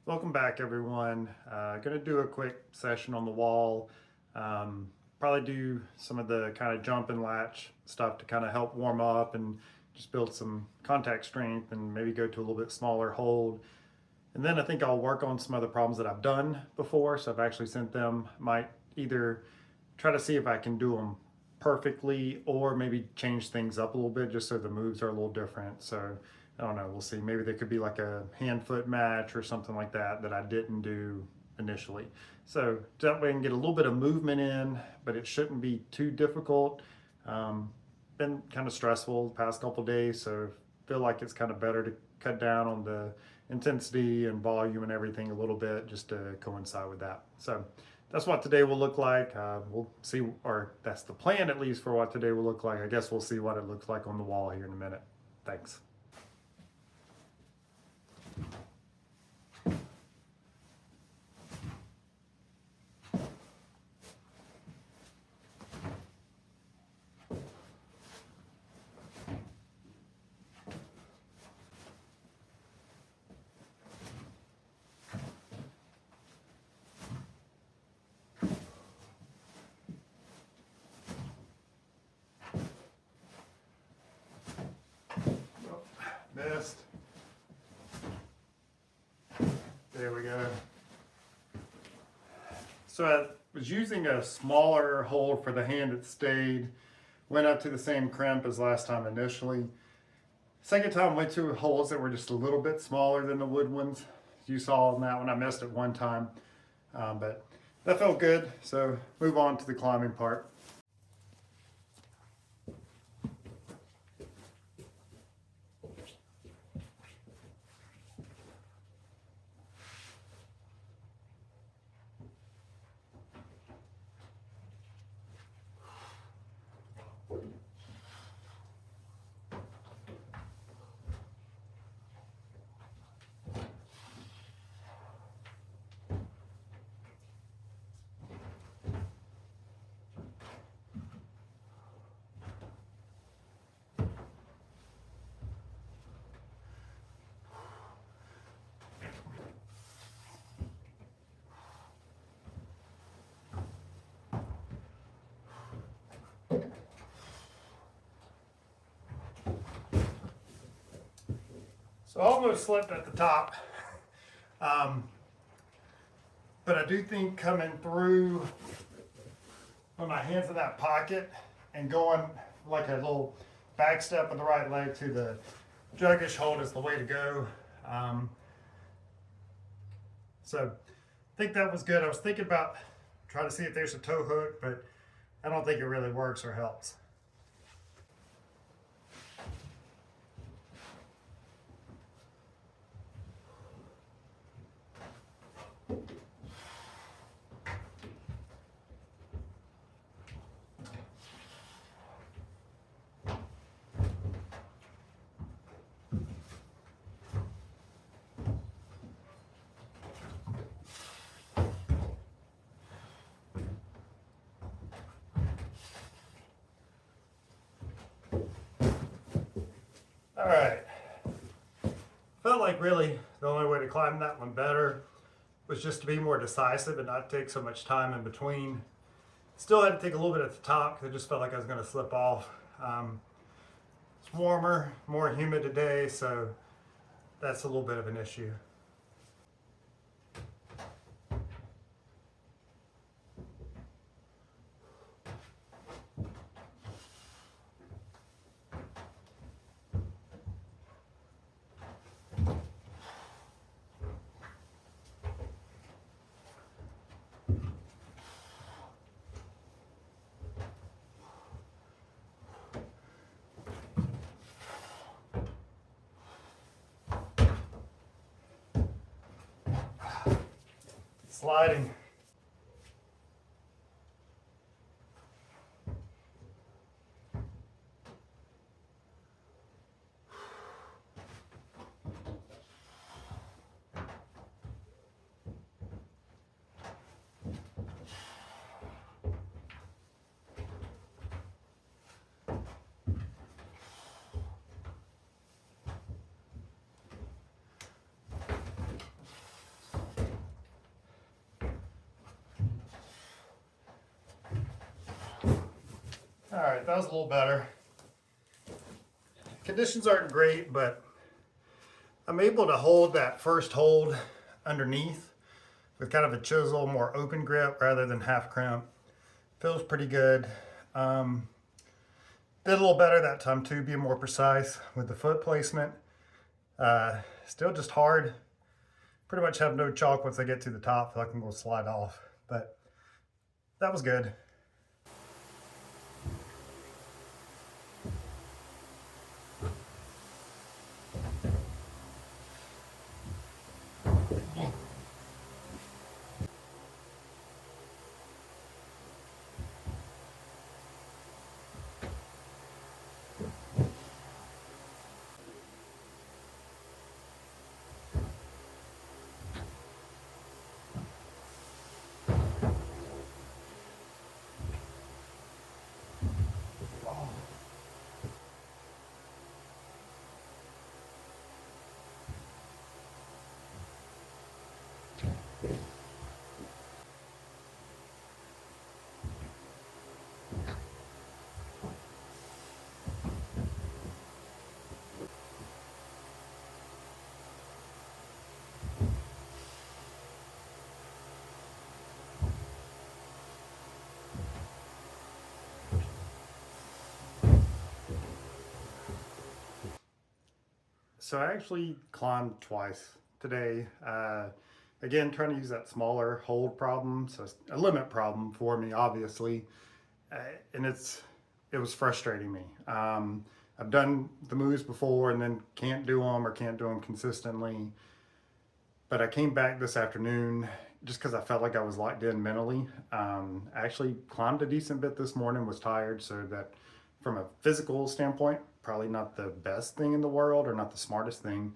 Welcome back, everyone. Going to do a quick session on the wall. Probably do some of the kind of jump and latch stuff to kind of help warm up and just build some contact strength and maybe go to a little bit smaller hold. And then I think I'll work on some other problems that I've done before. So I've actually sent them, might either try to see if I can do them perfectly or maybe change things up a little bit just so the moves are a little different. So I don't know, we'll see. Maybe there could be like a hand foot match or something like that that I didn't do initially. So that way I can get a little bit of movement in, but it shouldn't be too difficult. Been kind of stressful the past couple days, so feel like it's kind of better to cut down on the intensity and volume and everything a little bit just to coincide with that. So that's what today will look like. We'll see, or that's the plan at least for what today will look like. I guess we'll see what it looks like on the wall here in a minute. Thanks. Missed. There we go. So I was using a smaller hold for the hand that stayed, went up to the same crimp as last time initially. Second time went to holes that were just a little bit smaller than the wood ones. You saw on that one, I missed it one time, but that felt good. So move on to the climbing part. So I almost slipped at the top, but I do think coming through with my hands in that pocket and going like a little back step with the right leg to the juggish hold is the way to go. So I think that was good. I was thinking about trying to see if there's a toe hook, but I don't think it really works or helps. All right. Felt like really the only way to climb that one better was just to be more decisive and not take so much time in between. Still had to take a little bit at the top because I just felt like I was going to slip off. It's warmer, more humid today, so that's a little bit of an issue. Sliding. All right, that was a little better. Conditions aren't great, but I'm able to hold that first hold underneath with kind of a chisel, more open grip rather than half crimp. Feels pretty good. Did a little better that time too, being more precise with the foot placement. Still just hard. Pretty much have no chalk once I get to the top, so I can go slide off. But that was good. So I actually climbed twice today. Again, trying to use that smaller hold problem, so it's a limit problem for me, obviously, uh, and it was frustrating me. I've done the moves before and then can't do them or can't do them consistently. But I came back this afternoon just because I felt like I was locked in mentally. I actually climbed a decent bit this morning, was tired, so that from a physical standpoint, probably not the best thing in the world or not the smartest thing,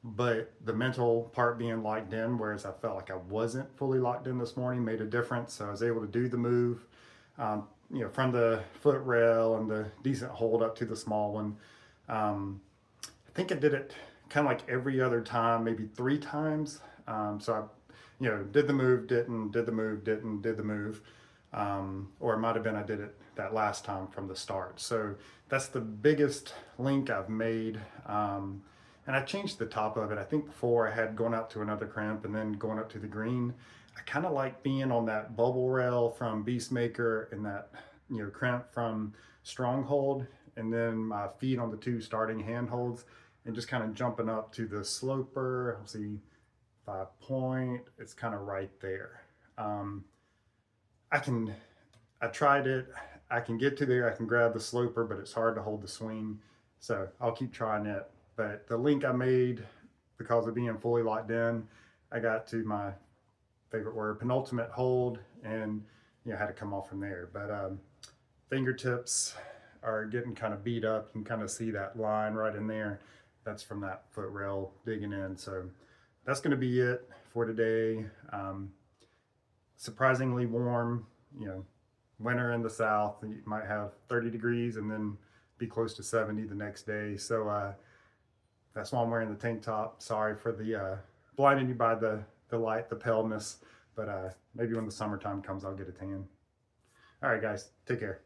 but the mental part being locked in, whereas I felt like I wasn't fully locked in this morning, made a difference. So I was able to do the move, from the foot rail and the decent hold up to the small one. I think I did it kind of like every other time, maybe 3 times. So I, did the move, didn't, did the move, didn't, did the move. Or it might have been I did it that last time from the start. So that's the biggest link I've made. And I changed the top of it. I think before I had going out to another crimp and then going up to the green. I kind of like being on that bubble rail from Beastmaker and that crimp from Stronghold, and then my feet on the 2 starting handholds, and just kind of jumping up to the sloper. Let's see, 5 point. It's kind of right there. I tried it. I can get to there. I can grab the sloper, but it's hard to hold the swing. So I'll keep trying it. But the link I made, because of being fully locked in, I got to my favorite word, penultimate hold, and had to come off from there. But fingertips are getting kind of beat up. You can kind of see that line right in there. That's from that foot rail digging in. So that's going to be it for today. Surprisingly warm, winter in the south. You might have 30 degrees and then be close to 70 the next day. So that's why I'm wearing the tank top. Sorry for the blinding you by the light, the paleness, but maybe when the summertime comes, I'll get a tan. All right, guys, take care.